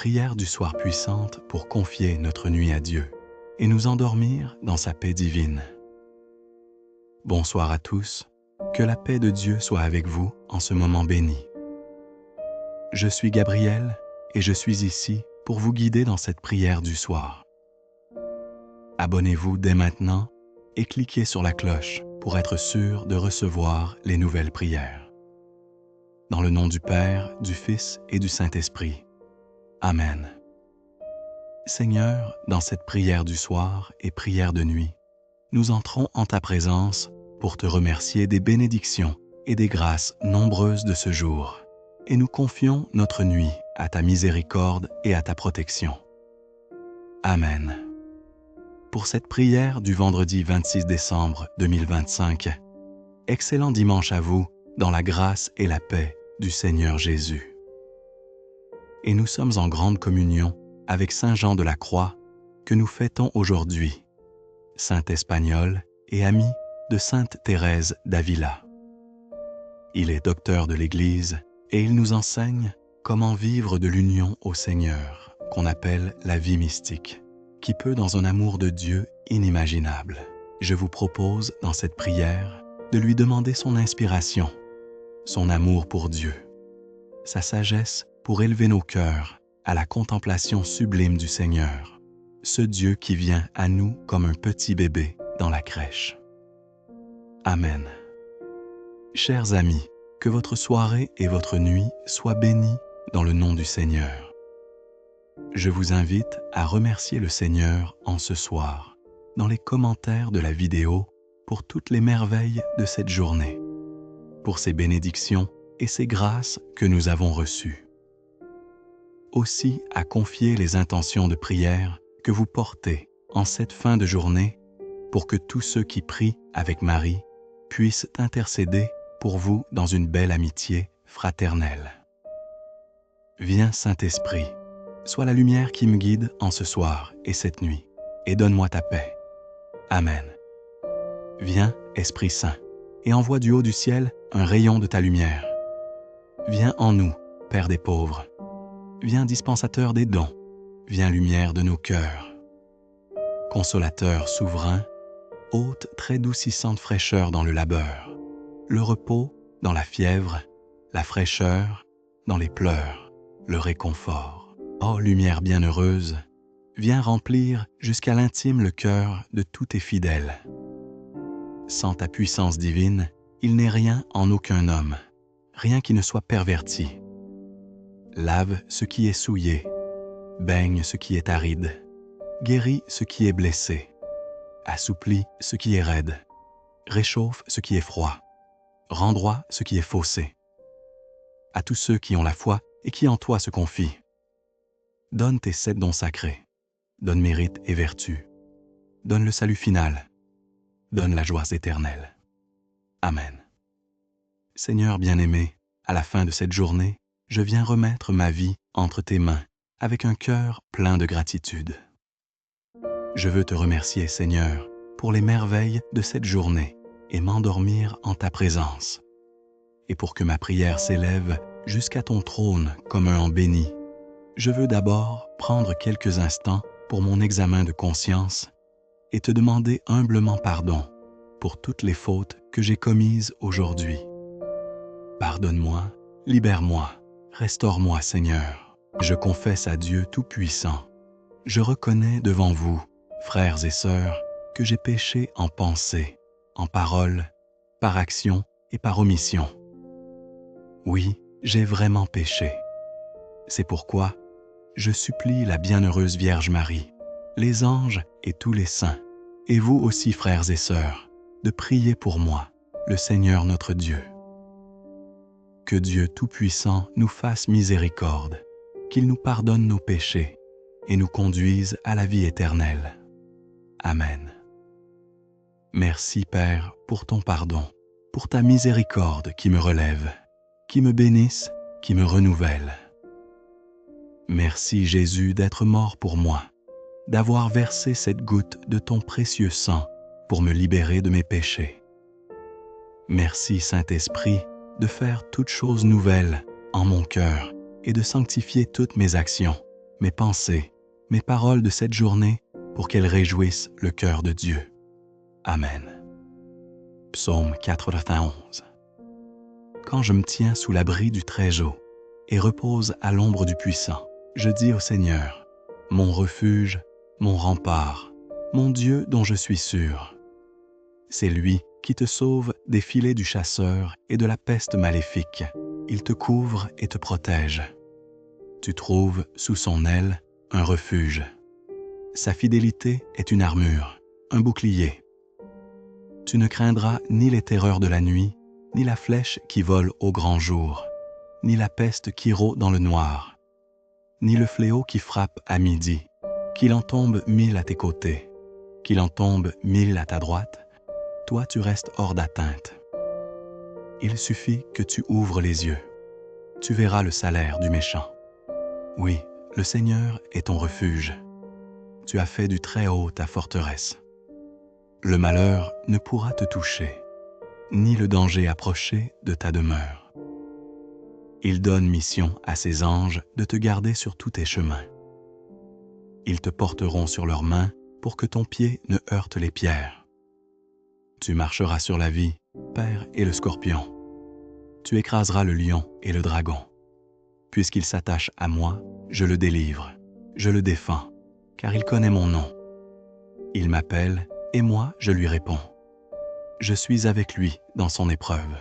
prière du soir puissante pour confier notre nuit à Dieu et nous endormir dans sa paix divine. Bonsoir à tous, que la paix de Dieu soit avec vous en ce moment béni. Je suis Gabriel et je suis ici pour vous guider dans cette prière du soir. Abonnez-vous dès maintenant et cliquez sur la cloche pour être sûr de recevoir les nouvelles prières. Dans le nom du Père, du Fils et du Saint-Esprit. Amen. Seigneur, dans cette prière du soir et prière de nuit, nous entrons en ta présence pour te remercier des bénédictions et des grâces nombreuses de ce jour, et nous confions notre nuit à ta miséricorde et à ta protection. Amen. Pour cette prière du vendredi 26 décembre 2025, excellent dimanche à vous dans la grâce et la paix du Seigneur Jésus. Et nous sommes en grande communion avec Saint Jean de la Croix que nous fêtons aujourd'hui, saint espagnol et ami de sainte Thérèse d'Avila. Il est docteur de l'Église et il nous enseigne comment vivre de l'union au Seigneur, qu'on appelle la vie mystique, qui peut dans un amour de Dieu inimaginable. Je vous propose dans cette prière de lui demander son inspiration, son amour pour Dieu, sa sagesse pour élever nos cœurs à la contemplation sublime du Seigneur, ce Dieu qui vient à nous comme un petit bébé dans la crèche. Amen. Chers amis, que votre soirée et votre nuit soient bénies dans le nom du Seigneur. Je vous invite à remercier le Seigneur en ce soir, dans les commentaires de la vidéo, pour toutes les merveilles de cette journée, pour ses bénédictions et ses grâces que nous avons reçues. Aussi à confier les intentions de prière que vous portez en cette fin de journée pour que tous ceux qui prient avec Marie puissent intercéder pour vous dans une belle amitié fraternelle. Viens Saint-Esprit, sois la lumière qui me guide en ce soir et cette nuit, et donne-moi ta paix. Amen. Viens, Esprit Saint, et envoie du haut du ciel un rayon de ta lumière. Viens en nous, Père des pauvres. Viens dispensateur des dons. Viens lumière de nos cœurs. Consolateur souverain, hôte très doucissante fraîcheur dans le labeur, le repos dans la fièvre, la fraîcheur dans les pleurs, le réconfort. Ô lumière bienheureuse, viens remplir jusqu'à l'intime le cœur de tous tes fidèles. Sans ta puissance divine, il n'est rien en aucun homme, rien qui ne soit perverti. Lave ce qui est souillé, baigne ce qui est aride, guéris ce qui est blessé, assouplis ce qui est raide, réchauffe ce qui est froid, rends droit ce qui est faussé. À tous ceux qui ont la foi et qui en toi se confient, donne tes 7 dons sacrés, donne mérite et vertu, donne le salut final, donne la joie éternelle. Amen. Seigneur bien-aimé, à la fin de cette journée, je viens remettre ma vie entre tes mains avec un cœur plein de gratitude. Je veux te remercier, Seigneur, pour les merveilles de cette journée et m'endormir en ta présence. Et pour que ma prière s'élève jusqu'à ton trône comme un béni, je veux d'abord prendre quelques instants pour mon examen de conscience et te demander humblement pardon pour toutes les fautes que j'ai commises aujourd'hui. Pardonne-moi, libère-moi, restaure-moi, Seigneur. Je confesse à Dieu Tout-Puissant. Je reconnais devant vous, frères et sœurs, que j'ai péché en pensée, en parole, par action et par omission. Oui, j'ai vraiment péché. C'est pourquoi je supplie la bienheureuse Vierge Marie, les anges et tous les saints, et vous aussi, frères et sœurs, de prier pour moi, le Seigneur notre Dieu. Que Dieu Tout-Puissant nous fasse miséricorde, qu'il nous pardonne nos péchés et nous conduise à la vie éternelle. Amen. Merci, Père, pour ton pardon, pour ta miséricorde qui me relève, qui me bénisse, qui me renouvelle. Merci, Jésus, d'être mort pour moi, d'avoir versé cette goutte de ton précieux sang pour me libérer de mes péchés. Merci, Saint-Esprit, de faire toutes choses nouvelles en mon cœur et de sanctifier toutes mes actions, mes pensées, mes paroles de cette journée pour qu'elles réjouissent le cœur de Dieu. Amen. Psaume 91. Quand je me tiens sous l'abri du Très-Haut et repose à l'ombre du Puissant, je dis au Seigneur, mon refuge, mon rempart, mon Dieu dont je suis sûr. C'est lui qui te sauve des filets du chasseur et de la peste maléfique. Il te couvre et te protège. Tu trouves sous son aile un refuge. Sa fidélité est une armure, un bouclier. Tu ne craindras ni les terreurs de la nuit, ni la flèche qui vole au grand jour, ni la peste qui rôde dans le noir, ni le fléau qui frappe à midi. Qu'il en tombe 1000 à tes côtés, qu'il en tombe 1000 à ta droite, toi tu restes hors d'atteinte. Il suffit que tu ouvres les yeux. Tu verras le salaire du méchant. Oui, le Seigneur est ton refuge. Tu as fait du Très-Haut ta forteresse. Le malheur ne pourra te toucher, ni le danger approcher de ta demeure. Il donne mission à ses anges de te garder sur tous tes chemins. Ils te porteront sur leurs mains pour que ton pied ne heurte les pierres. Tu marcheras sur la vie, Père et le scorpion. Tu écraseras le lion et le dragon. Puisqu'il s'attache à moi, je le délivre, je le défends, car il connaît mon nom. Il m'appelle, et moi je lui réponds. Je suis avec lui dans son épreuve.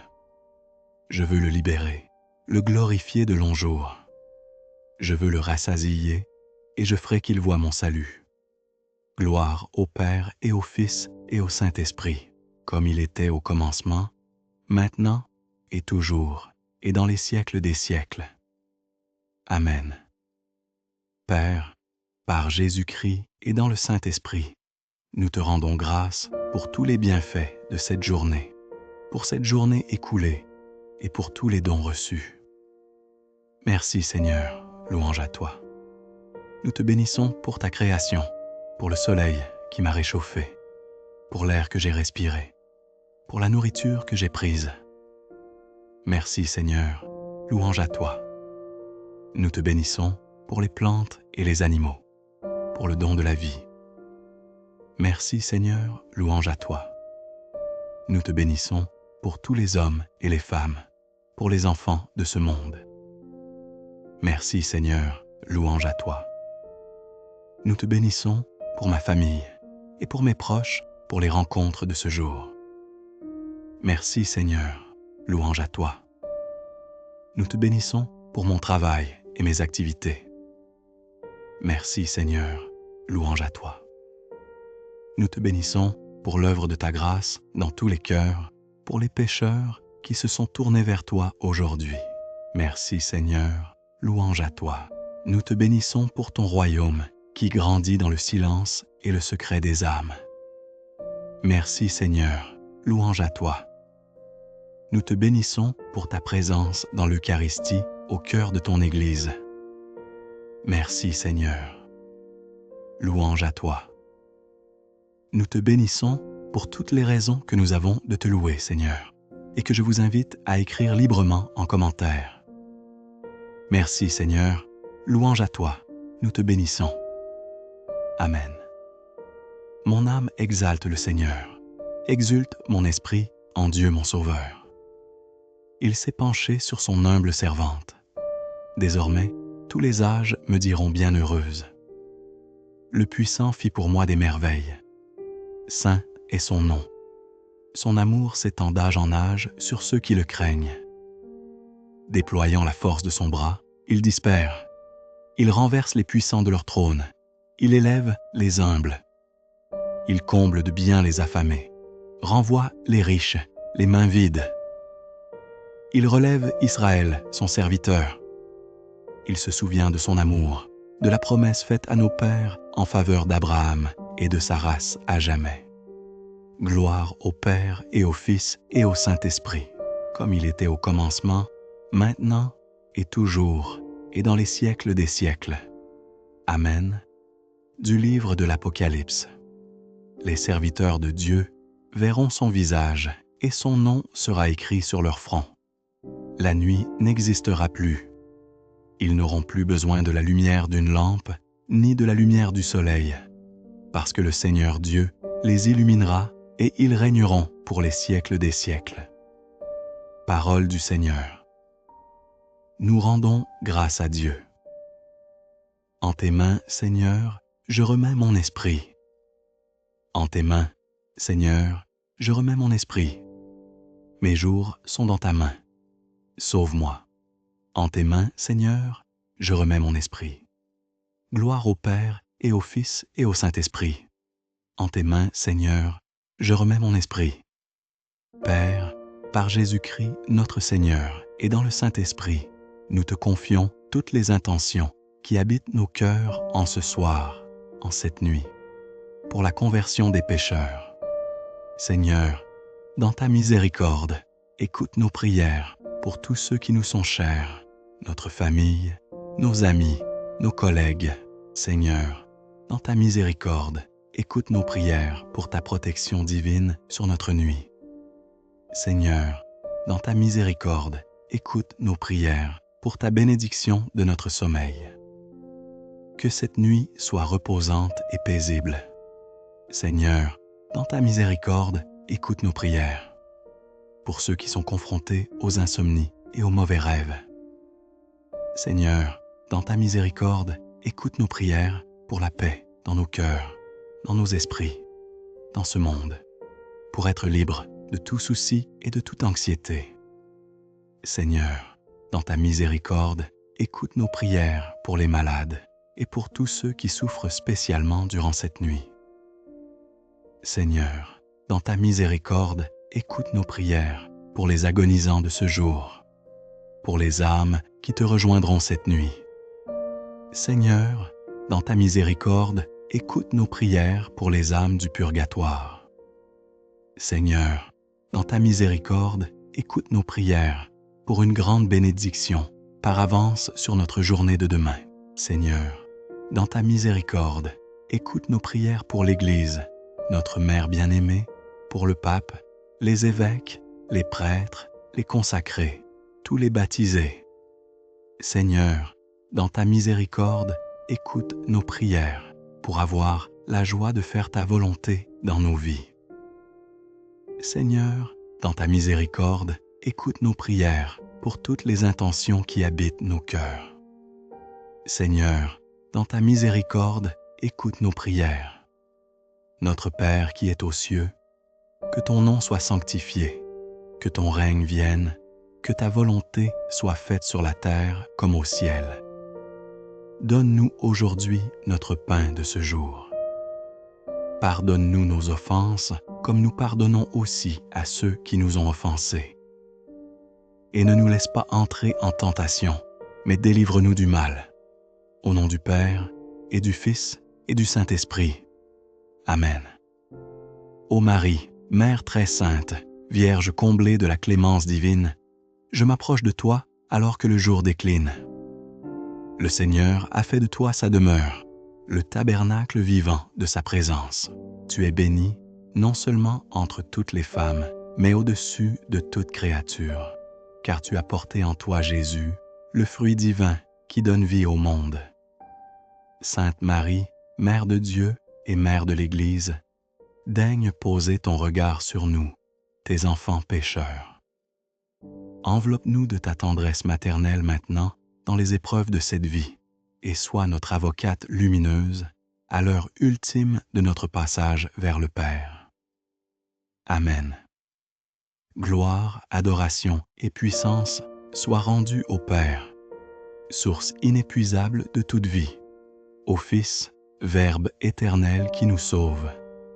Je veux le libérer, le glorifier de longs jours. Je veux le rassasier, et je ferai qu'il voie mon salut. Gloire au Père et au Fils et au Saint-Esprit, comme il était au commencement, maintenant et toujours, et dans les siècles des siècles. Amen. Père, par Jésus-Christ et dans le Saint-Esprit, nous te rendons grâce pour tous les bienfaits de cette journée, pour cette journée écoulée et pour tous les dons reçus. Merci Seigneur, louange à toi. Nous te bénissons pour ta création, pour le soleil qui m'a réchauffé, pour l'air que j'ai respiré, pour la nourriture que j'ai prise. Merci Seigneur, louange à toi. Nous te bénissons pour les plantes et les animaux, pour le don de la vie. Merci Seigneur, louange à toi. Nous te bénissons pour tous les hommes et les femmes, pour les enfants de ce monde. Merci Seigneur, louange à toi. Nous te bénissons pour ma famille et pour mes proches pour les rencontres de ce jour. Merci Seigneur, louange à toi. Nous te bénissons pour mon travail et mes activités. Merci Seigneur, louange à toi. Nous te bénissons pour l'œuvre de ta grâce dans tous les cœurs, pour les pécheurs qui se sont tournés vers toi aujourd'hui. Merci Seigneur, louange à toi. Nous te bénissons pour ton royaume qui grandit dans le silence et le secret des âmes. Merci Seigneur, louange à toi. Nous te bénissons pour ta présence dans l'Eucharistie au cœur de ton Église. Merci Seigneur, louange à toi. Nous te bénissons pour toutes les raisons que nous avons de te louer Seigneur, et que je vous invite à écrire librement en commentaire. Merci Seigneur, louange à toi, nous te bénissons. Amen. Mon âme exalte le Seigneur, exulte mon esprit en Dieu mon Sauveur. Il s'est penché sur son humble servante. Désormais, tous les âges me diront bienheureuse. Le Puissant fit pour moi des merveilles. Saint est son nom. Son amour s'étend d'âge en âge sur ceux qui le craignent. Déployant la force de son bras, il dispert. Il renverse les puissants de leur trône. Il élève les humbles. Il comble de bien les affamés, renvoie les riches, les mains vides. Il relève Israël, son serviteur. Il se souvient de son amour, de la promesse faite à nos pères en faveur d'Abraham et de sa race à jamais. Gloire au Père et au Fils et au Saint-Esprit, comme il était au commencement, maintenant et toujours, et dans les siècles des siècles. Amen. Du livre de l'Apocalypse. Les serviteurs de Dieu verront son visage, et son nom sera écrit sur leur front. La nuit n'existera plus. Ils n'auront plus besoin de la lumière d'une lampe, ni de la lumière du soleil, parce que le Seigneur Dieu les illuminera et ils régneront pour les siècles des siècles. Parole du Seigneur. Nous rendons grâce à Dieu. En tes mains, Seigneur, je remets mon esprit. En tes mains, Seigneur, je remets mon esprit. Mes jours sont dans ta main. Sauve-moi. En tes mains, Seigneur, je remets mon esprit. Gloire au Père et au Fils et au Saint-Esprit. En tes mains, Seigneur, je remets mon esprit. Père, par Jésus-Christ notre Seigneur et dans le Saint-Esprit, nous te confions toutes les intentions qui habitent nos cœurs en ce soir, en cette nuit, pour la conversion des pécheurs. Seigneur, dans ta miséricorde, écoute nos prières pour tous ceux qui nous sont chers, notre famille, nos amis, nos collègues. Seigneur, dans ta miséricorde, écoute nos prières pour ta protection divine sur notre nuit. Seigneur, dans ta miséricorde, écoute nos prières pour ta bénédiction de notre sommeil. Que cette nuit soit reposante et paisible. Seigneur, dans ta miséricorde, écoute nos prières. Pour ceux qui sont confrontés aux insomnies et aux mauvais rêves. Seigneur, dans ta miséricorde, écoute nos prières pour la paix dans nos cœurs, dans nos esprits, dans ce monde, pour être libres de tout souci et de toute anxiété. Seigneur, dans ta miséricorde, écoute nos prières pour les malades et pour tous ceux qui souffrent spécialement durant cette nuit. Seigneur, dans ta miséricorde, écoute nos prières pour les agonisants de ce jour, pour les âmes qui te rejoindront cette nuit. Seigneur, dans ta miséricorde, écoute nos prières pour les âmes du purgatoire. Seigneur, dans ta miséricorde, écoute nos prières pour une grande bénédiction par avance sur notre journée de demain. Seigneur, dans ta miséricorde, écoute nos prières pour l'Église, notre Mère bien-aimée, pour le Pape, les évêques, les prêtres, les consacrés, tous les baptisés. Seigneur, dans ta miséricorde, écoute nos prières pour avoir la joie de faire ta volonté dans nos vies. Seigneur, dans ta miséricorde, écoute nos prières pour toutes les intentions qui habitent nos cœurs. Seigneur, dans ta miséricorde, écoute nos prières. Notre Père qui es aux cieux, que ton nom soit sanctifié, que ton règne vienne, que ta volonté soit faite sur la terre comme au ciel. Donne-nous aujourd'hui notre pain de ce jour. Pardonne-nous nos offenses, comme nous pardonnons aussi à ceux qui nous ont offensés. Et ne nous laisse pas entrer en tentation, mais délivre-nous du mal. Au nom du Père, et du Fils, et du Saint-Esprit. Amen. Ô Marie, Mère très sainte, Vierge comblée de la clémence divine, je m'approche de toi alors que le jour décline. Le Seigneur a fait de toi sa demeure, le tabernacle vivant de sa présence. Tu es bénie, non seulement entre toutes les femmes, mais au-dessus de toute créature, car tu as porté en toi Jésus, le fruit divin qui donne vie au monde. Sainte Marie, Mère de Dieu et Mère de l'Église, daigne poser ton regard sur nous, tes enfants pécheurs. Enveloppe-nous de ta tendresse maternelle maintenant dans les épreuves de cette vie, et sois notre avocate lumineuse à l'heure ultime de notre passage vers le Père. Amen. Gloire, adoration et puissance soient rendues au Père, source inépuisable de toute vie, au Fils, Verbe éternel qui nous sauve,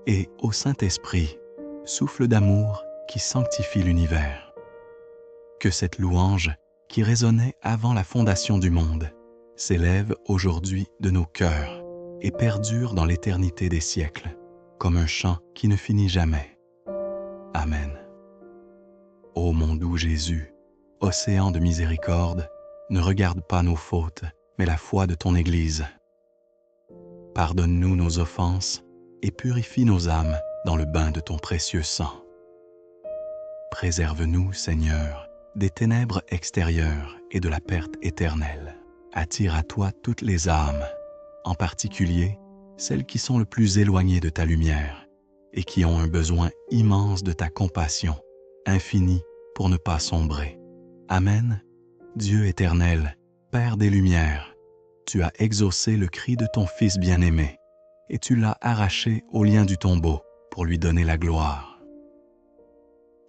et au Saint-Esprit, souffle d'amour qui sanctifie l'univers. Que cette louange, qui résonnait avant la fondation du monde, s'élève aujourd'hui de nos cœurs et perdure dans l'éternité des siècles, comme un chant qui ne finit jamais. Amen. Ô mon doux Jésus, océan de miséricorde, ne regarde pas nos fautes, mais la foi de ton Église. Pardonne-nous nos offenses et purifie nos âmes dans le bain de ton précieux sang. Préserve-nous, Seigneur, des ténèbres extérieures et de la perte éternelle. attire à toi toutes les âmes, en particulier celles qui sont le plus éloignées de ta lumière et qui ont un besoin immense de ta compassion, infinie pour ne pas sombrer. Amen. Dieu éternel, Père des Lumières, tu as exaucé le cri de ton Fils bien-aimé, et tu l'as arraché au lien du tombeau pour lui donner la gloire.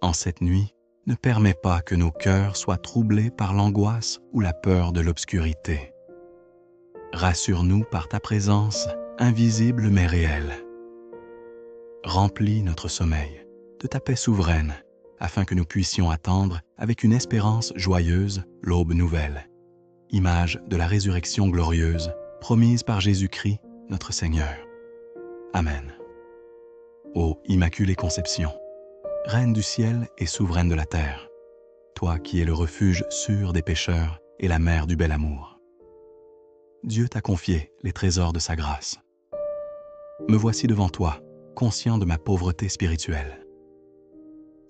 En cette nuit, ne permets pas que nos cœurs soient troublés par l'angoisse ou la peur de l'obscurité. Rassure-nous par ta présence, invisible mais réelle. Remplis notre sommeil de ta paix souveraine, afin que nous puissions attendre avec une espérance joyeuse l'aube nouvelle, image de la résurrection glorieuse promise par Jésus-Christ, notre Seigneur. Amen. Ô Immaculée Conception, Reine du ciel et souveraine de la terre, toi qui es le refuge sûr des pécheurs et la mère du bel amour. Dieu t'a confié les trésors de sa grâce. Me voici devant toi, conscient de ma pauvreté spirituelle.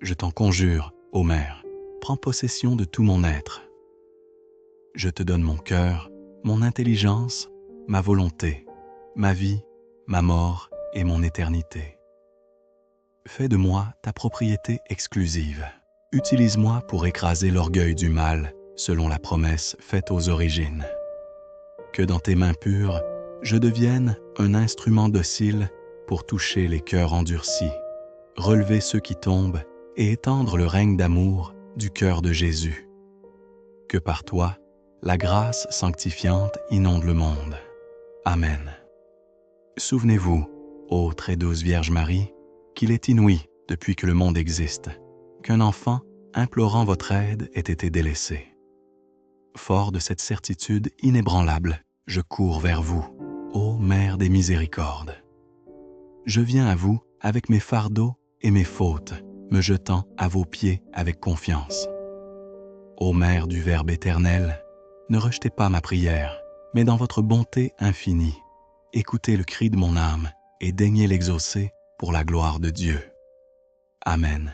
Je t'en conjure, ô Mère, prends possession de tout mon être. Je te donne mon cœur, mon intelligence, ma volonté, ma vie, ma mort et mon éternité. Fais de moi ta propriété exclusive. Utilise-moi pour écraser l'orgueil du mal, selon la promesse faite aux origines. Que dans tes mains pures, je devienne un instrument docile pour toucher les cœurs endurcis, relever ceux qui tombent et étendre le règne d'amour du cœur de Jésus. Que par toi, la grâce sanctifiante inonde le monde. Amen. Souvenez-vous, ô très douce Vierge Marie, qu'il est inouï, depuis que le monde existe, qu'un enfant, implorant votre aide, ait été délaissé. Fort de cette certitude inébranlable, je cours vers vous, ô Mère des miséricordes. Je viens à vous avec mes fardeaux et mes fautes, me jetant à vos pieds avec confiance. Ô Mère du Verbe éternel, ne rejetez pas ma prière, mais dans votre bonté infinie, écoutez le cri de mon âme et daignez l'exaucer pour la gloire de Dieu. Amen.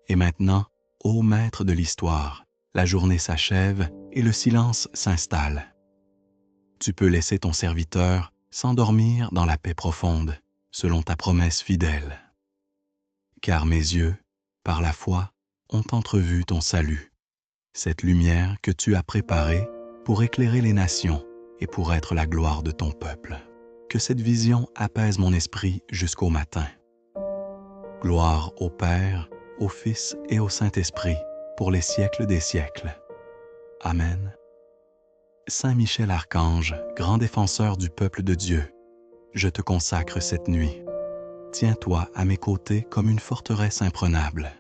Et maintenant, ô Maître de l'histoire, la journée s'achève et le silence s'installe. Tu peux laisser ton serviteur s'endormir dans la paix profonde, selon ta promesse fidèle. Car mes yeux, par la foi, ont entrevu ton salut, cette lumière que tu as préparée pour éclairer les nations et pour être la gloire de ton peuple. Que cette vision apaise mon esprit jusqu'au matin. Gloire au Père, au Fils et au Saint-Esprit, pour les siècles des siècles. Amen. Saint Michel Archange, grand défenseur du peuple de Dieu, je te consacre cette nuit. Tiens-toi à mes côtés comme une forteresse imprenable.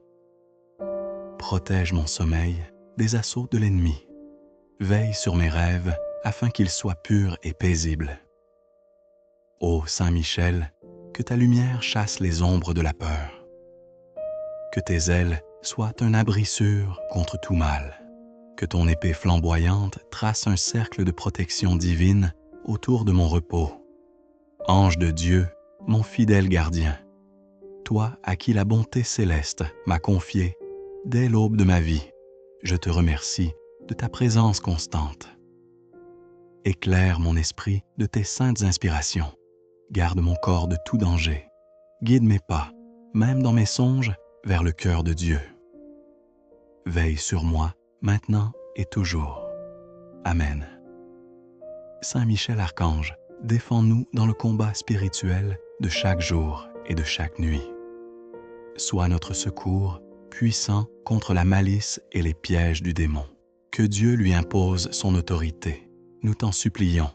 Protège mon sommeil des assauts de l'ennemi. Veille sur mes rêves afin qu'ils soient purs et paisibles. Ô Saint Michel, que ta lumière chasse les ombres de la peur. Que tes ailes soient un abri sûr contre tout mal. Que ton épée flamboyante trace un cercle de protection divine autour de mon repos. Ange de Dieu, mon fidèle gardien, toi à qui la bonté céleste m'a confié dès l'aube de ma vie, je te remercie de ta présence constante. Éclaire mon esprit de tes saintes inspirations. Garde mon corps de tout danger. Guide mes pas, même dans mes songes, vers le cœur de Dieu. Veille sur moi, maintenant et toujours. Amen. Saint Michel Archange, défends-nous dans le combat spirituel de chaque jour et de chaque nuit. Sois notre secours, puissant contre la malice et les pièges du démon. Que Dieu lui impose son autorité, nous t'en supplions.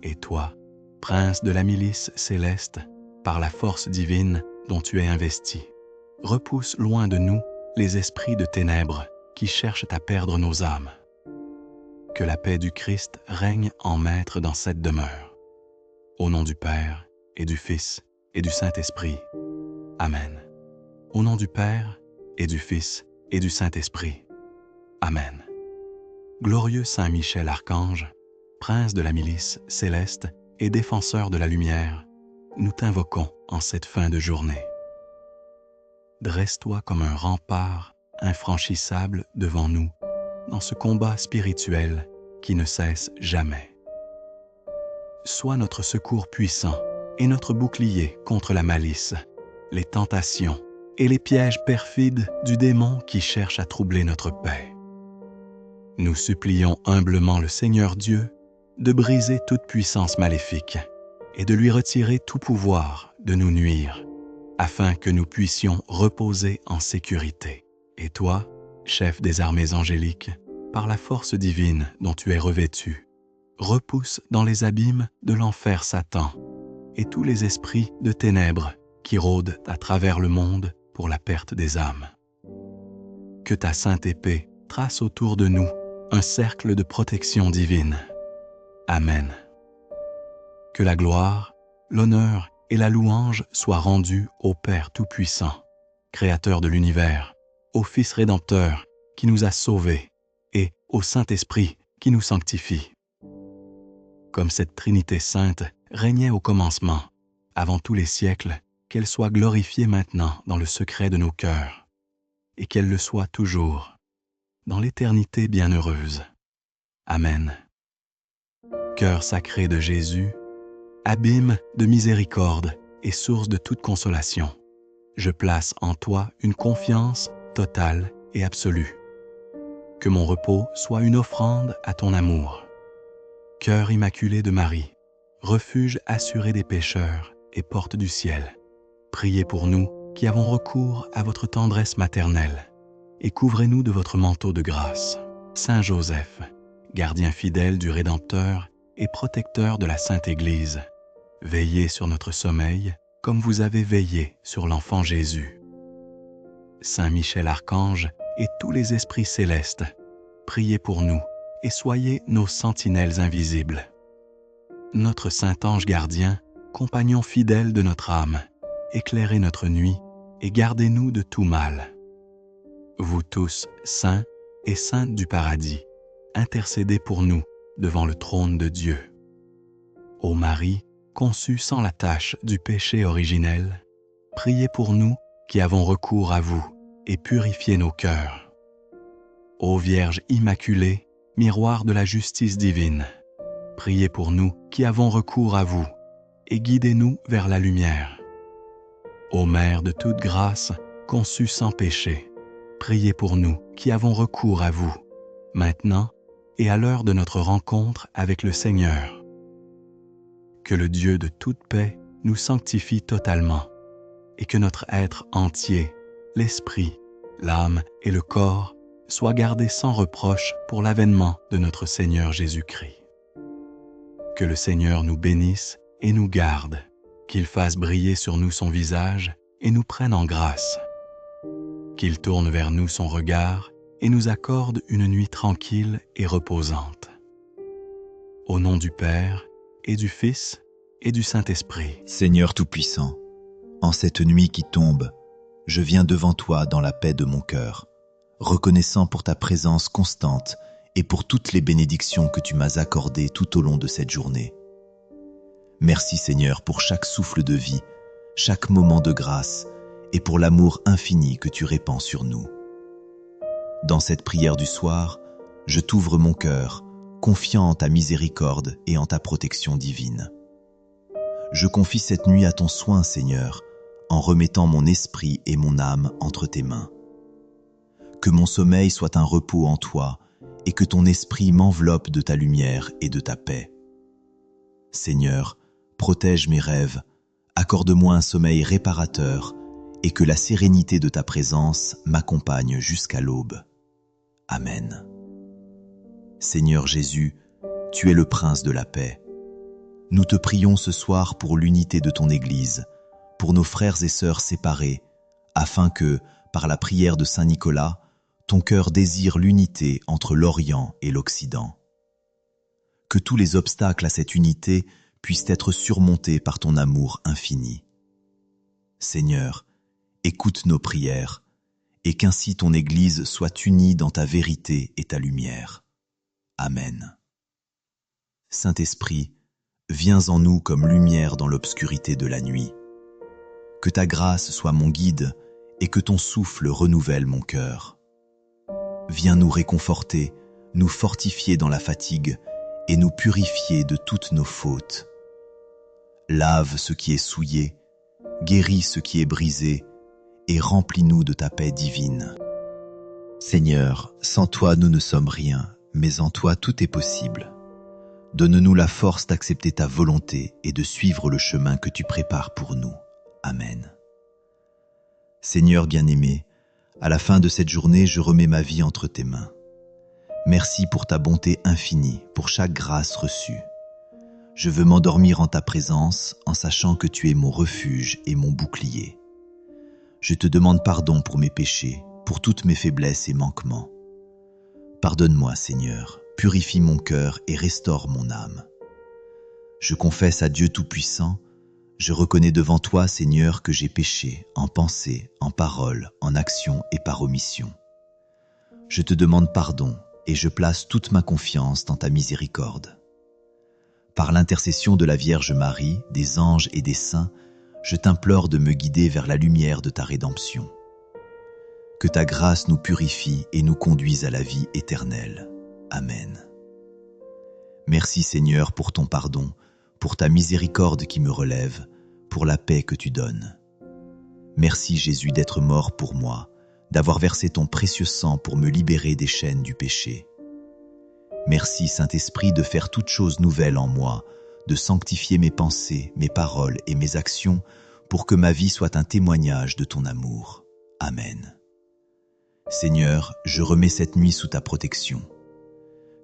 Et toi, Prince de la milice céleste, par la force divine dont tu es investi, repousse loin de nous les esprits de ténèbres qui cherchent à perdre nos âmes. Que la paix du Christ règne en maître dans cette demeure. Au nom du Père, et du Fils, et du Saint-Esprit. Amen. Au nom du Père, et du Fils, et du Saint-Esprit. Amen. Glorieux Saint Michel Archange, Prince de la milice céleste et défenseur de la lumière, nous t'invoquons en cette fin de journée. Dresse-toi comme un rempart infranchissable devant nous dans ce combat spirituel qui ne cesse jamais. Sois notre secours puissant et notre bouclier contre la malice, les tentations et les pièges perfides du démon qui cherche à troubler notre paix. Nous supplions humblement le Seigneur Dieu de briser toute puissance maléfique et de lui retirer tout pouvoir de nous nuire, afin que nous puissions reposer en sécurité. Et toi, chef des armées angéliques, par la force divine dont tu es revêtu, repousse dans les abîmes de l'enfer Satan et tous les esprits de ténèbres qui rôdent à travers le monde pour la perte des âmes. Que ta sainte épée trace autour de nous un cercle de protection divine. Amen. Que la gloire, l'honneur et la louange soient rendus au Père Tout-Puissant, Créateur de l'univers, au Fils Rédempteur qui nous a sauvés et au Saint-Esprit qui nous sanctifie. Comme cette Trinité sainte régnait au commencement, avant tous les siècles, qu'elle soit glorifiée maintenant dans le secret de nos cœurs, et qu'elle le soit toujours, dans l'éternité bienheureuse. Amen. Cœur sacré de Jésus, abîme de miséricorde et source de toute consolation, je place en toi une confiance totale et absolue. Que mon repos soit une offrande à ton amour. Cœur immaculé de Marie, refuge assuré des pécheurs et porte du ciel, priez pour nous qui avons recours à votre tendresse maternelle et couvrez-nous de votre manteau de grâce. Saint Joseph, gardien fidèle du Rédempteur et protecteur de la Sainte Église, veillez sur notre sommeil comme vous avez veillé sur l'enfant Jésus. Saint Michel Archange et tous les esprits célestes, priez pour nous et soyez nos sentinelles invisibles. Notre saint ange gardien, compagnon fidèle de notre âme, éclairez notre nuit et gardez-nous de tout mal. Vous tous, saints et saintes du paradis, intercédez pour nous devant le trône de Dieu. Ô Marie, conçue sans la tache du péché originel, priez pour nous qui avons recours à vous et purifiez nos cœurs. Ô Vierge immaculée, miroir de la justice divine, priez pour nous qui avons recours à vous et guidez-nous vers la lumière. Ô Mère de toute grâce, conçue sans péché, priez pour nous qui avons recours à vous, maintenant et à l'heure de notre rencontre avec le Seigneur. Que le Dieu de toute paix nous sanctifie totalement et que notre être entier, l'esprit, l'âme et le corps soient gardés sans reproche pour l'avènement de notre Seigneur Jésus-Christ. Que le Seigneur nous bénisse et nous garde, qu'il fasse briller sur nous son visage et nous prenne en grâce, qu'il tourne vers nous son regard et nous accorde une nuit tranquille et reposante. Au nom du Père et du Fils et du Saint-Esprit. Seigneur Tout-Puissant, en cette nuit qui tombe, je viens devant toi dans la paix de mon cœur, reconnaissant pour ta présence constante et pour toutes les bénédictions que tu m'as accordées tout au long de cette journée. Merci Seigneur pour chaque souffle de vie, chaque moment de grâce et pour l'amour infini que tu répands sur nous. Dans cette prière du soir, je t'ouvre mon cœur, confiant en ta miséricorde et en ta protection divine. Je confie cette nuit à ton soin, Seigneur, en remettant mon esprit et mon âme entre tes mains. Que mon sommeil soit un repos en toi et que ton esprit m'enveloppe de ta lumière et de ta paix. Seigneur, protège mes rêves, accorde-moi un sommeil réparateur et que la sérénité de ta présence m'accompagne jusqu'à l'aube. Amen. Seigneur Jésus, tu es le prince de la paix. Nous te prions ce soir pour l'unité de ton Église, pour nos frères et sœurs séparés, afin que, par la prière de Saint Nicolas, ton cœur désire l'unité entre l'Orient et l'Occident. Que tous les obstacles à cette unité puissent être surmontés par ton amour infini. Seigneur, écoute nos prières, et qu'ainsi ton Église soit unie dans ta vérité et ta lumière. Amen. Saint-Esprit, viens en nous comme lumière dans l'obscurité de la nuit. Que ta grâce soit mon guide et que ton souffle renouvelle mon cœur. Viens nous réconforter, nous fortifier dans la fatigue et nous purifier de toutes nos fautes. Lave ce qui est souillé, guéris ce qui est brisé et remplis-nous de ta paix divine. Seigneur, sans toi nous ne sommes rien, mais en toi tout est possible. Donne-nous la force d'accepter ta volonté et de suivre le chemin que tu prépares pour nous. Amen. Seigneur bien-aimé, à la fin de cette journée, je remets ma vie entre tes mains. Merci pour ta bonté infinie, pour chaque grâce reçue. Je veux m'endormir en ta présence, en sachant que tu es mon refuge et mon bouclier. Je te demande pardon pour mes péchés, pour toutes mes faiblesses et manquements. Pardonne-moi, Seigneur, purifie mon cœur et restaure mon âme. Je confesse à Dieu Tout-Puissant, je reconnais devant toi, Seigneur, que j'ai péché en pensée, en parole, en action et par omission. Je te demande pardon et je place toute ma confiance dans ta miséricorde. Par l'intercession de la Vierge Marie, des anges et des saints, je t'implore de me guider vers la lumière de ta rédemption. Que ta grâce nous purifie et nous conduise à la vie éternelle. Amen. Merci Seigneur pour ton pardon, pour ta miséricorde qui me relève, pour la paix que tu donnes. Merci Jésus d'être mort pour moi, d'avoir versé ton précieux sang pour me libérer des chaînes du péché. Merci Saint-Esprit de faire toutes choses nouvelles en moi, de sanctifier mes pensées, mes paroles et mes actions pour que ma vie soit un témoignage de ton amour. Amen. Seigneur, je remets cette nuit sous ta protection.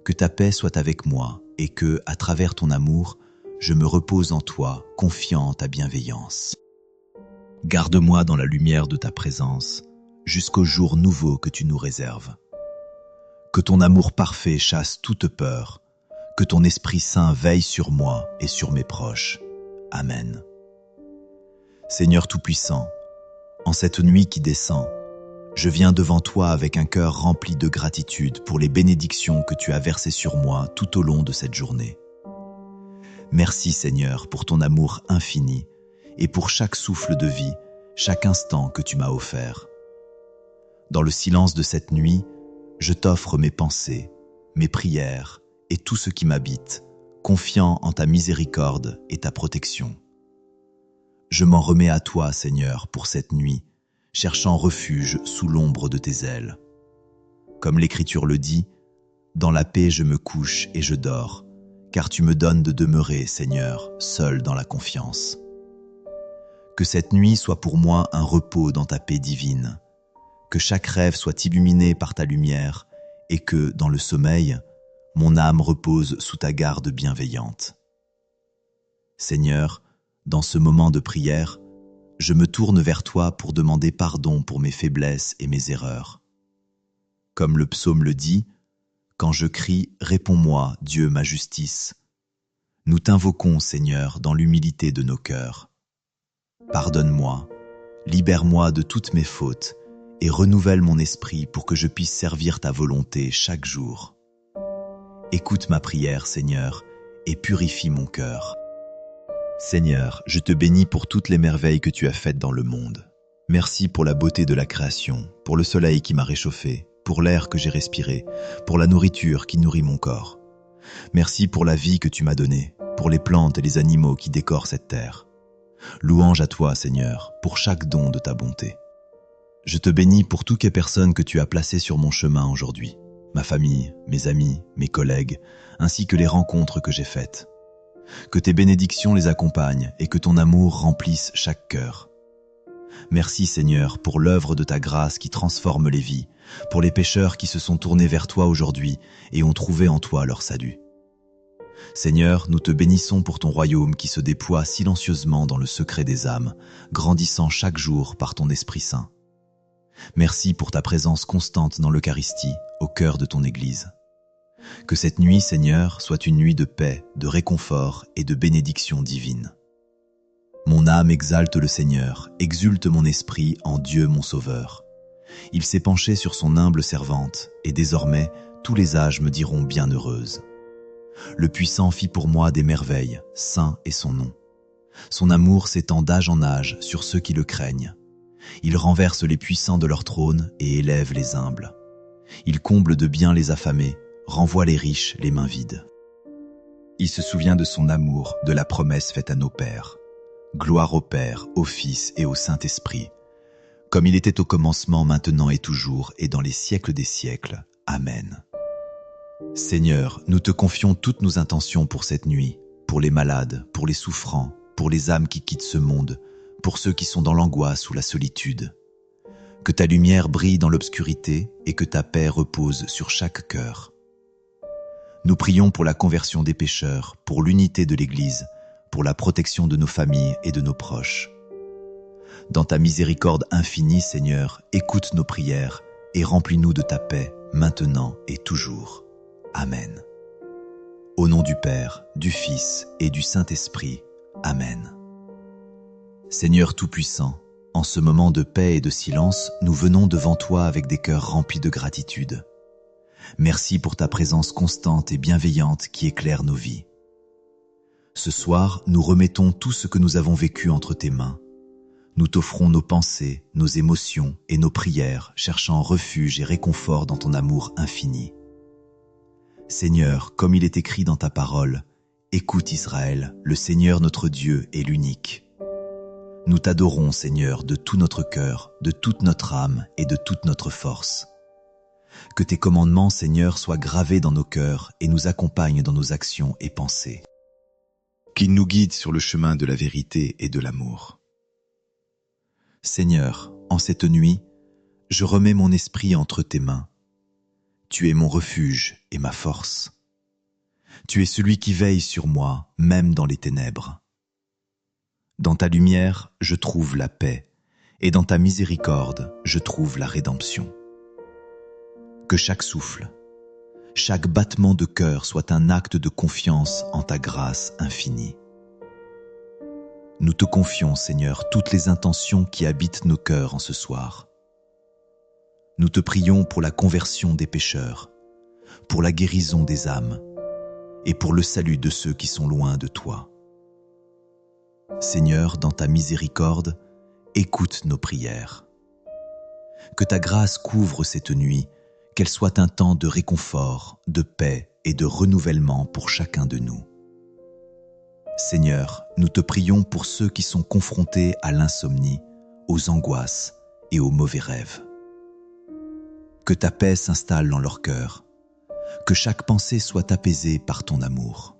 Que ta paix soit avec moi et que, à travers ton amour, je me repose en toi, confiant en ta bienveillance. Garde-moi dans la lumière de ta présence, jusqu'au jour nouveau que tu nous réserves. Que ton amour parfait chasse toute peur, que ton Esprit Saint veille sur moi et sur mes proches. Amen. Seigneur Tout-Puissant, en cette nuit qui descend, je viens devant toi avec un cœur rempli de gratitude pour les bénédictions que tu as versées sur moi tout au long de cette journée. Merci Seigneur pour ton amour infini et pour chaque souffle de vie, chaque instant que tu m'as offert. Dans le silence de cette nuit, je t'offre mes pensées, mes prières et tout ce qui m'habite, confiant en ta miséricorde et ta protection. Je m'en remets à toi, Seigneur, pour cette nuit, cherchant refuge sous l'ombre de tes ailes. Comme l'Écriture le dit, dans la paix je me couche et je dors, car tu me donnes de demeurer, Seigneur, seul dans la confiance. Que cette nuit soit pour moi un repos dans ta paix divine, que chaque rêve soit illuminé par ta lumière et que, dans le sommeil, mon âme repose sous ta garde bienveillante. Seigneur, dans ce moment de prière, je me tourne vers toi pour demander pardon pour mes faiblesses et mes erreurs. Comme le psaume le dit, quand je crie, réponds-moi, Dieu ma justice. Nous t'invoquons, Seigneur, dans l'humilité de nos cœurs. Pardonne-moi, libère-moi de toutes mes fautes et renouvelle mon esprit pour que je puisse servir ta volonté chaque jour. Écoute ma prière, Seigneur, et purifie mon cœur. Seigneur, je te bénis pour toutes les merveilles que tu as faites dans le monde. Merci pour la beauté de la création, pour le soleil qui m'a réchauffé, pour l'air que j'ai respiré, pour la nourriture qui nourrit mon corps. Merci pour la vie que tu m'as donnée, pour les plantes et les animaux qui décorent cette terre. Louange à toi, Seigneur, pour chaque don de ta bonté. Je te bénis pour toutes les personnes que tu as placées sur mon chemin aujourd'hui, ma famille, mes amis, mes collègues, ainsi que les rencontres que j'ai faites. Que tes bénédictions les accompagnent et que ton amour remplisse chaque cœur. Merci Seigneur pour l'œuvre de ta grâce qui transforme les vies, pour les pécheurs qui se sont tournés vers toi aujourd'hui et ont trouvé en toi leur salut. Seigneur, nous te bénissons pour ton royaume qui se déploie silencieusement dans le secret des âmes, grandissant chaque jour par ton Esprit Saint. Merci pour ta présence constante dans l'Eucharistie, au cœur de ton Église. Que cette nuit, Seigneur, soit une nuit de paix, de réconfort et de bénédiction divine. Mon âme exalte le Seigneur, exulte mon esprit en Dieu mon Sauveur. Il s'est penché sur son humble servante, et désormais, tous les âges me diront bienheureuse. Le Puissant fit pour moi des merveilles, saint est son nom. Son amour s'étend d'âge en âge sur ceux qui le craignent. Il renverse les puissants de leur trône et élève les humbles. Il comble de bien les affamés, renvoie les riches les mains vides. Il se souvient de son amour, de la promesse faite à nos pères. Gloire au Père, au Fils et au Saint-Esprit, comme il était au commencement, maintenant et toujours, et dans les siècles des siècles. Amen. Seigneur, nous te confions toutes nos intentions pour cette nuit, pour les malades, pour les souffrants, pour les âmes qui quittent ce monde, pour ceux qui sont dans l'angoisse ou la solitude. Que ta lumière brille dans l'obscurité et que ta paix repose sur chaque cœur. Nous prions pour la conversion des pécheurs, pour l'unité de l'Église, pour la protection de nos familles et de nos proches. Dans ta miséricorde infinie, Seigneur, écoute nos prières et remplis-nous de ta paix, maintenant et toujours. Amen. Au nom du Père, du Fils et du Saint-Esprit. Amen. Seigneur Tout-Puissant, en ce moment de paix et de silence, nous venons devant toi avec des cœurs remplis de gratitude. Merci pour ta présence constante et bienveillante qui éclaire nos vies. Ce soir, nous remettons tout ce que nous avons vécu entre tes mains. Nous t'offrons nos pensées, nos émotions et nos prières, cherchant refuge et réconfort dans ton amour infini. Seigneur, comme il est écrit dans ta parole, écoute Israël, le Seigneur notre Dieu est l'unique. Nous t'adorons, Seigneur, de tout notre cœur, de toute notre âme et de toute notre force. Que tes commandements, Seigneur, soient gravés dans nos cœurs et nous accompagnent dans nos actions et pensées. Qu'ils nous guident sur le chemin de la vérité et de l'amour. Seigneur, en cette nuit, je remets mon esprit entre tes mains. Tu es mon refuge et ma force. Tu es celui qui veille sur moi, même dans les ténèbres. Dans ta lumière, je trouve la paix, et dans ta miséricorde, je trouve la rédemption. Que chaque souffle, chaque battement de cœur soit un acte de confiance en ta grâce infinie. Nous te confions, Seigneur, toutes les intentions qui habitent nos cœurs en ce soir. Nous te prions pour la conversion des pécheurs, pour la guérison des âmes et pour le salut de ceux qui sont loin de toi. Seigneur, dans ta miséricorde, écoute nos prières. Que ta grâce couvre cette nuit, qu'elle soit un temps de réconfort, de paix et de renouvellement pour chacun de nous. Seigneur, nous te prions pour ceux qui sont confrontés à l'insomnie, aux angoisses et aux mauvais rêves. Que ta paix s'installe dans leur cœur, que chaque pensée soit apaisée par ton amour.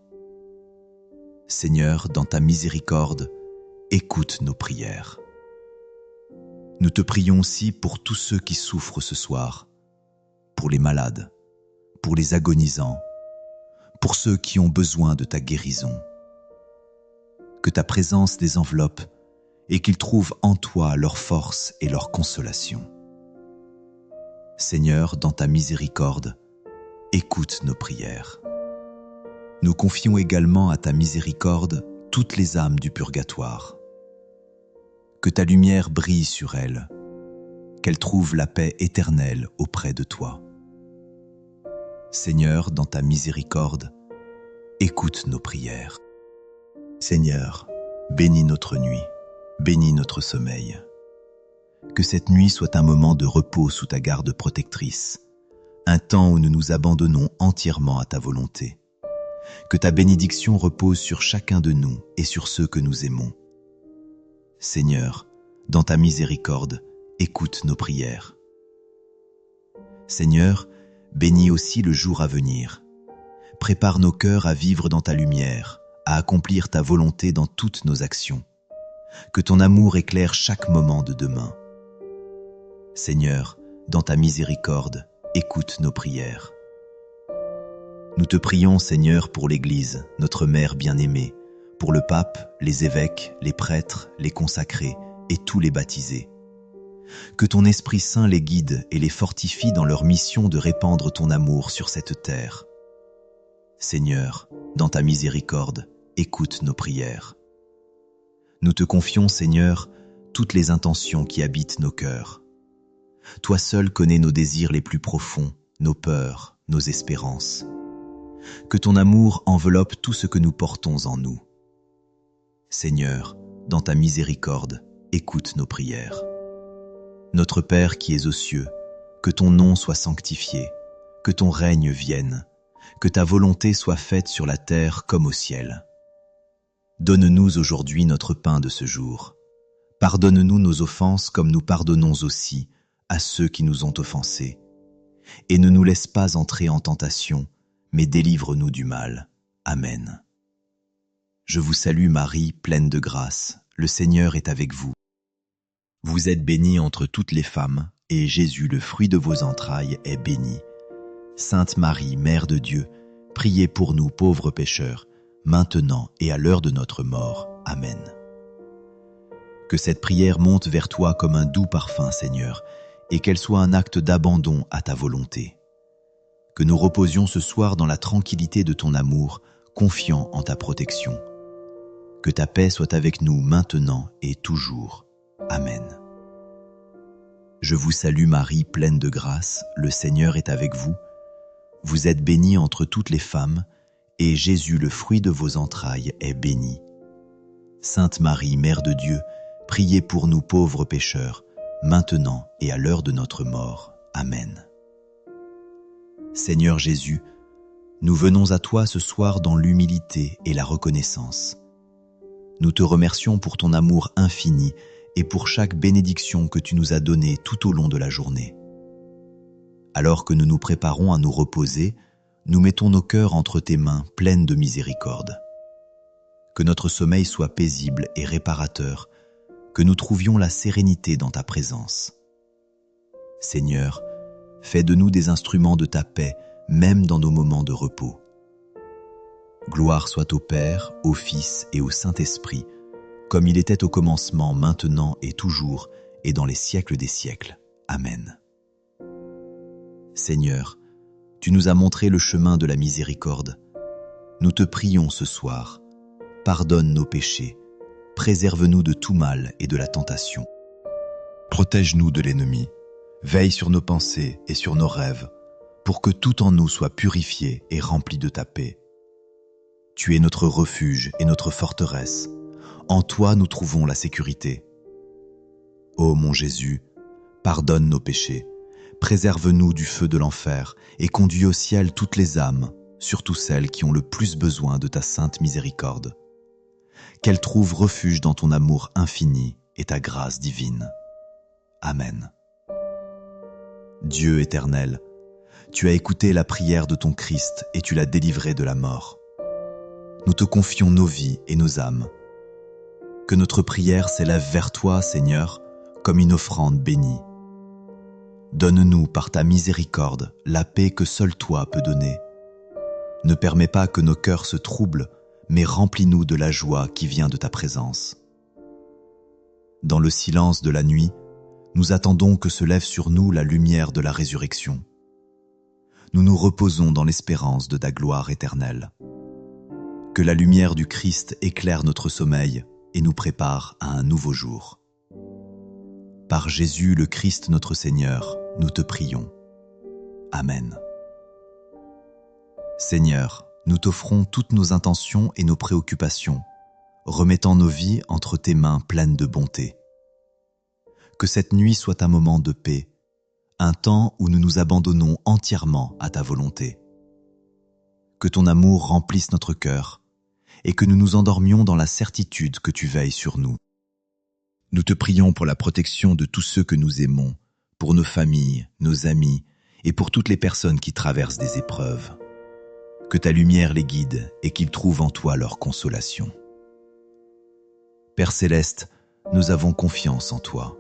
Seigneur, dans ta miséricorde, écoute nos prières. Nous te prions aussi pour tous ceux qui souffrent ce soir, pour les malades, pour les agonisants, pour ceux qui ont besoin de ta guérison. Que ta présence les enveloppe et qu'ils trouvent en toi leur force et leur consolation. Seigneur, dans ta miséricorde, écoute nos prières. Nous confions également à ta miséricorde toutes les âmes du purgatoire. Que ta lumière brille sur elles, qu'elles trouvent la paix éternelle auprès de toi. Seigneur, dans ta miséricorde, écoute nos prières. Seigneur, bénis notre nuit, bénis notre sommeil. Que cette nuit soit un moment de repos sous ta garde protectrice, un temps où nous nous abandonnons entièrement à ta volonté. Que ta bénédiction repose sur chacun de nous et sur ceux que nous aimons. Seigneur, dans ta miséricorde, écoute nos prières. Seigneur, bénis aussi le jour à venir. Prépare nos cœurs à vivre dans ta lumière, à accomplir ta volonté dans toutes nos actions. Que ton amour éclaire chaque moment de demain. Seigneur, dans ta miséricorde, écoute nos prières. Nous te prions, Seigneur, pour l'Église, notre mère bien-aimée, pour le pape, les évêques, les prêtres, les consacrés et tous les baptisés. Que ton Esprit Saint les guide et les fortifie dans leur mission de répandre ton amour sur cette terre. Seigneur, dans ta miséricorde, écoute nos prières. Nous te confions, Seigneur, toutes les intentions qui habitent nos cœurs. Toi seul connais nos désirs les plus profonds, nos peurs, nos espérances. Que ton amour enveloppe tout ce que nous portons en nous. Seigneur, dans ta miséricorde, écoute nos prières. Notre Père qui es aux cieux, que ton nom soit sanctifié, que ton règne vienne, Que ta volonté soit faite sur la terre comme au ciel. Donne-nous aujourd'hui notre pain de ce jour. Pardonne-nous nos offenses comme nous pardonnons aussi à ceux qui nous ont offensés. Et ne nous laisse pas entrer en tentation, mais délivre-nous du mal. Amen. Je vous salue Marie, pleine de grâce, le Seigneur est avec vous. Vous êtes bénie entre toutes les femmes, et Jésus, le fruit de vos entrailles, est béni. Sainte Marie, Mère de Dieu, priez pour nous pauvres pécheurs, maintenant et à l'heure de notre mort. Amen. Que cette prière monte vers toi comme un doux parfum, Seigneur, et qu'elle soit un acte d'abandon à ta volonté. Que nous reposions ce soir dans la tranquillité de ton amour, confiants en ta protection. Que ta paix soit avec nous maintenant et toujours. Amen. Je vous salue Marie, pleine de grâce, le Seigneur est avec vous. Vous êtes bénie entre toutes les femmes, et Jésus, le fruit de vos entrailles, est béni. Sainte Marie, Mère de Dieu, priez pour nous pauvres pécheurs, maintenant et à l'heure de notre mort. Amen. Seigneur Jésus, nous venons à toi ce soir dans l'humilité et la reconnaissance. Nous te remercions pour ton amour infini et pour chaque bénédiction que tu nous as donnée tout au long de la journée. Alors que nous nous préparons à nous reposer, nous mettons nos cœurs entre tes mains pleines de miséricorde. Que notre sommeil soit paisible et réparateur, que nous trouvions la sérénité dans ta présence. Seigneur, fais de nous des instruments de ta paix, même dans nos moments de repos. Gloire soit au Père, au Fils et au Saint-Esprit, comme il était au commencement, maintenant et toujours, et dans les siècles des siècles. Amen. Seigneur, tu nous as montré le chemin de la miséricorde. Nous te prions ce soir. Pardonne nos péchés. Préserve-nous de tout mal et de la tentation. Protège-nous de l'ennemi. Veille sur nos pensées et sur nos rêves, pour que tout en nous soit purifié et rempli de ta paix. Tu es notre refuge et notre forteresse. En toi nous trouvons la sécurité. Ô mon Jésus, pardonne nos péchés, préserve-nous du feu de l'enfer et conduis au ciel toutes les âmes, surtout celles qui ont le plus besoin de ta sainte miséricorde. Qu'elles trouvent refuge dans ton amour infini et ta grâce divine. Amen. Dieu éternel, tu as écouté la prière de ton Christ et tu l'as délivré de la mort. Nous te confions nos vies et nos âmes. Que notre prière s'élève vers toi, Seigneur, comme une offrande bénie. Donne-nous par ta miséricorde la paix que seul toi peux donner. Ne permets pas que nos cœurs se troublent, mais remplis-nous de la joie qui vient de ta présence. Dans le silence de la nuit, nous attendons que se lève sur nous la lumière de la résurrection. Nous nous reposons dans l'espérance de ta gloire éternelle. Que la lumière du Christ éclaire notre sommeil et nous prépare à un nouveau jour. Par Jésus le Christ notre Seigneur, nous te prions. Amen. Seigneur, nous t'offrons toutes nos intentions et nos préoccupations, remettant nos vies entre tes mains pleines de bonté. Que cette nuit soit un moment de paix, un temps où nous nous abandonnons entièrement à ta volonté. Que ton amour remplisse notre cœur et que nous nous endormions dans la certitude que tu veilles sur nous. Nous te prions pour la protection de tous ceux que nous aimons, pour nos familles, nos amis et pour toutes les personnes qui traversent des épreuves. Que ta lumière les guide et qu'ils trouvent en toi leur consolation. Père céleste, nous avons confiance en toi.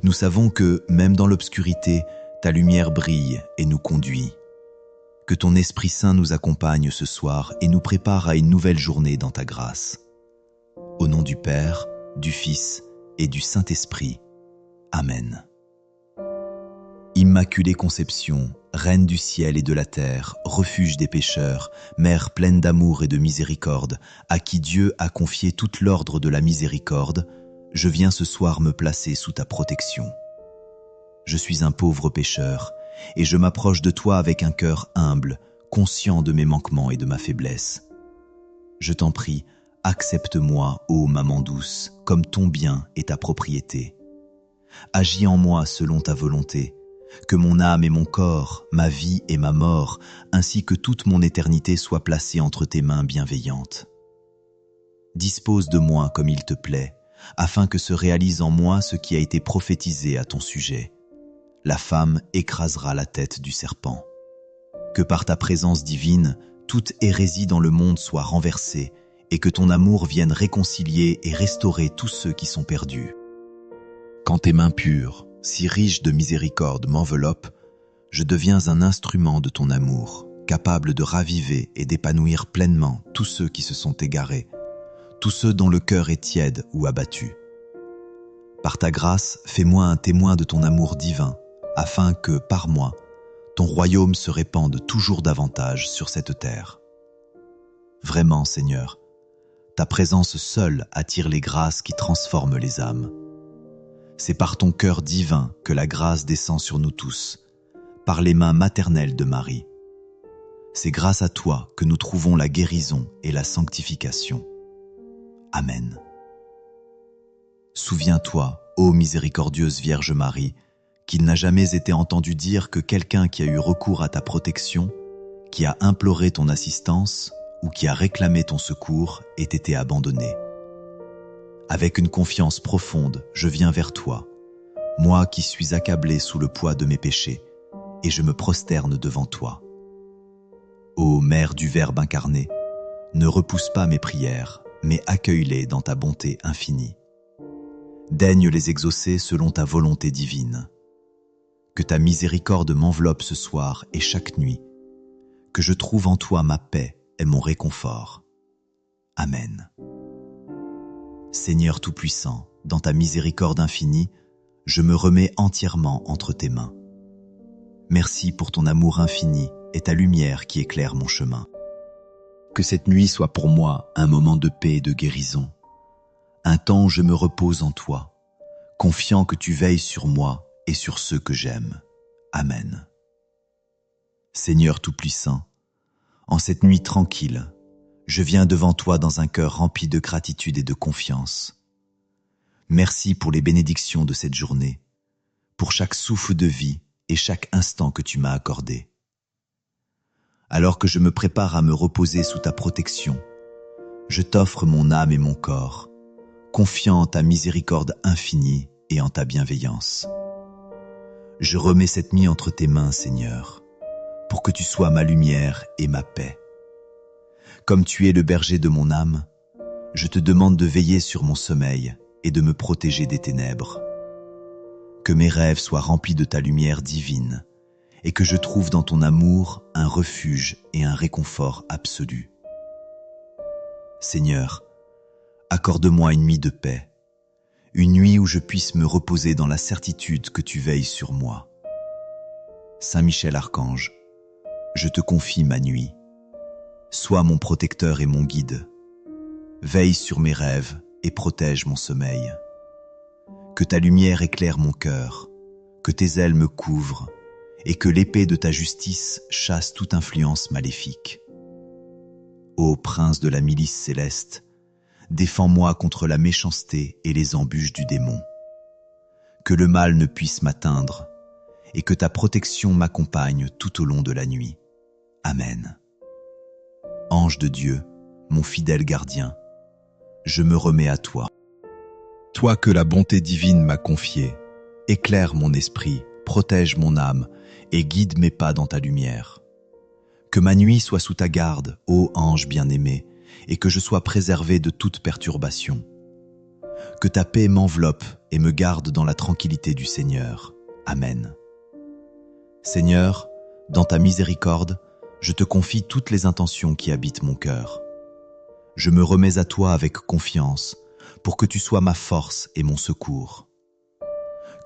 Nous savons que, même dans l'obscurité, ta lumière brille et nous conduit. Que ton Esprit Saint nous accompagne ce soir et nous prépare à une nouvelle journée dans ta grâce. Au nom du Père, du Fils et du Saint-Esprit. Amen. Immaculée Conception, Reine du ciel et de la terre, refuge des pécheurs, Mère pleine d'amour et de miséricorde, à qui Dieu a confié toute l'ordre de la miséricorde, je viens ce soir me placer sous ta protection. Je suis un pauvre pécheur, et je m'approche de toi avec un cœur humble, conscient de mes manquements et de ma faiblesse. Je t'en prie, accepte-moi, ô maman douce, comme ton bien et ta propriété. Agis en moi selon ta volonté, Que mon âme et mon corps, ma vie et ma mort, ainsi que toute mon éternité soient placés entre tes mains bienveillantes. Dispose de moi comme il te plaît, afin que se réalise en moi ce qui a été prophétisé à ton sujet. La femme écrasera la tête du serpent. Que par ta présence divine, toute hérésie dans le monde soit renversée et que ton amour vienne réconcilier et restaurer tous ceux qui sont perdus. Quand tes mains pures, si riches de miséricorde, m'enveloppent, je deviens un instrument de ton amour, capable de raviver et d'épanouir pleinement tous ceux qui se sont égarés, tous ceux dont le cœur est tiède ou abattu. Par ta grâce, fais-moi un témoin de ton amour divin, afin que, par moi, ton royaume se répande toujours davantage sur cette terre. Vraiment, Seigneur, ta présence seule attire les grâces qui transforment les âmes. C'est par ton cœur divin que la grâce descend sur nous tous, par les mains maternelles de Marie. C'est grâce à toi que nous trouvons la guérison et la sanctification. Amen. Souviens-toi, ô miséricordieuse Vierge Marie, qu'il n'a jamais été entendu dire que quelqu'un qui a eu recours à ta protection, qui a imploré ton assistance ou qui a réclamé ton secours ait été abandonné. Avec une confiance profonde, je viens vers toi, moi qui suis accablé sous le poids de mes péchés, et je me prosterne devant toi. Ô Mère du Verbe incarné, ne repousse pas mes prières, mais accueille-les dans ta bonté infinie. Daigne les exaucer selon ta volonté divine. Que ta miséricorde m'enveloppe ce soir et chaque nuit, que je trouve en toi ma paix et mon réconfort. Amen. Seigneur Tout-Puissant, dans ta miséricorde infinie, je me remets entièrement entre tes mains. Merci pour ton amour infini et ta lumière qui éclaire mon chemin. Que cette nuit soit pour moi un moment de paix et de guérison, un temps où je me repose en toi, confiant que tu veilles sur moi et sur ceux que j'aime. Amen. Seigneur Tout-Puissant, en cette nuit tranquille, je viens devant toi dans un cœur rempli de gratitude et de confiance. Merci pour les bénédictions de cette journée, pour chaque souffle de vie et chaque instant que tu m'as accordé. Alors que je me prépare à me reposer sous ta protection, je t'offre mon âme et mon corps, confiant en ta miséricorde infinie et en ta bienveillance. Je remets cette nuit entre tes mains, Seigneur, pour que tu sois ma lumière et ma paix. Comme tu es le berger de mon âme, je te demande de veiller sur mon sommeil et de me protéger des ténèbres. Que mes rêves soient remplis de ta lumière divine et que je trouve dans ton amour un refuge et un réconfort absolu. Seigneur, accorde-moi une nuit de paix, une nuit où je puisse me reposer dans la certitude que tu veilles sur moi. Saint Michel Archange, je te confie ma nuit. Sois mon protecteur et mon guide. Veille sur mes rêves et protège mon sommeil. Que ta lumière éclaire mon cœur, que tes ailes me couvrent et que l'épée de ta justice chasse toute influence maléfique. Ô prince de la milice céleste, défends-moi contre la méchanceté et les embûches du démon. Que le mal ne puisse m'atteindre et que ta protection m'accompagne tout au long de la nuit. Amen. Ange de Dieu, mon fidèle gardien, je me remets à toi. Toi que la bonté divine m'a confié, éclaire mon esprit, protège mon âme et guide mes pas dans ta lumière. Que ma nuit soit sous ta garde, ô ange bien-aimé, et que je sois préservé de toute perturbation. Que ta paix m'enveloppe et me garde dans la tranquillité du Seigneur. Amen. Seigneur, dans ta miséricorde, je te confie toutes les intentions qui habitent mon cœur. Je me remets à toi avec confiance, pour que tu sois ma force et mon secours.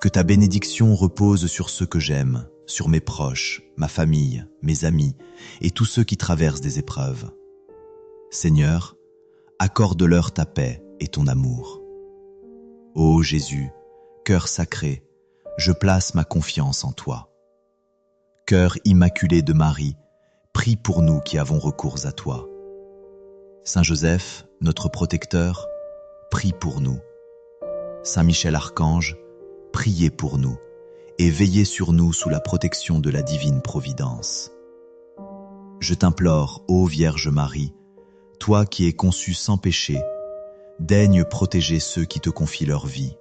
Que ta bénédiction repose sur ceux que j'aime, sur mes proches, ma famille, mes amis et tous ceux qui traversent des épreuves. Seigneur, accorde-leur ta paix et ton amour. Ô Jésus, cœur sacré, je place ma confiance en toi. Cœur immaculé de Marie, prie pour nous qui avons recours à toi. Saint Joseph, notre protecteur, prie pour nous. Saint Michel Archange, priez pour nous et veillez sur nous sous la protection de la divine providence. Je t'implore, ô Vierge Marie, toi qui es conçue sans péché, daigne protéger ceux qui te confient leur vie.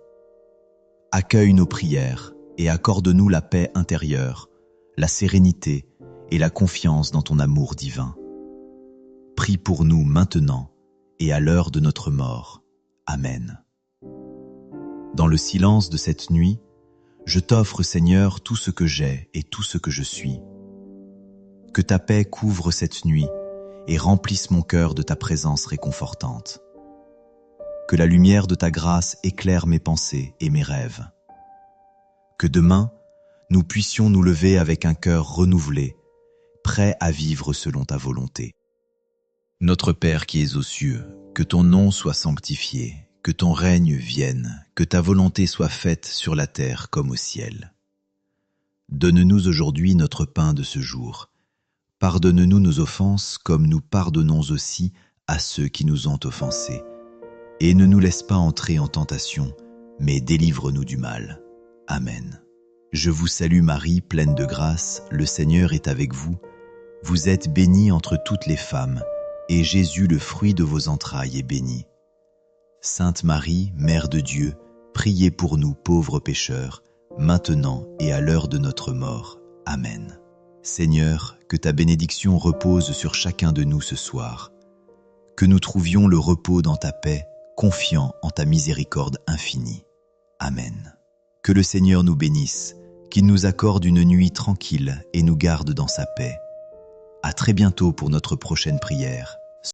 Accueille nos prières et accorde-nous la paix intérieure, la sérénité et la confiance dans ton amour divin. Prie pour nous maintenant et à l'heure de notre mort. Amen. Dans le silence de cette nuit, je t'offre, Seigneur, tout ce que j'ai et tout ce que je suis. Que ta paix couvre cette nuit et remplisse mon cœur de ta présence réconfortante. Que la lumière de ta grâce éclaire mes pensées et mes rêves. Que demain, nous puissions nous lever avec un cœur renouvelé, prêt à vivre selon ta volonté. Notre Père qui es aux cieux, que ton nom soit sanctifié, que ton règne vienne, que ta volonté soit faite sur la terre comme au ciel. Donne-nous aujourd'hui notre pain de ce jour. Pardonne-nous nos offenses comme nous pardonnons aussi à ceux qui nous ont offensés. Et ne nous laisse pas entrer en tentation, mais délivre-nous du mal. Amen. Je vous salue Marie, pleine de grâce, le Seigneur est avec vous. Vous êtes bénie entre toutes les femmes, et Jésus, le fruit de vos entrailles, est béni. Sainte Marie, Mère de Dieu, priez pour nous pauvres pécheurs, maintenant et à l'heure de notre mort. Amen. Seigneur, que ta bénédiction repose sur chacun de nous ce soir. Que nous trouvions le repos dans ta paix, confiants en ta miséricorde infinie. Amen. Que le Seigneur nous bénisse, qu'il nous accorde une nuit tranquille et nous garde dans sa paix. À très bientôt pour notre prochaine prière.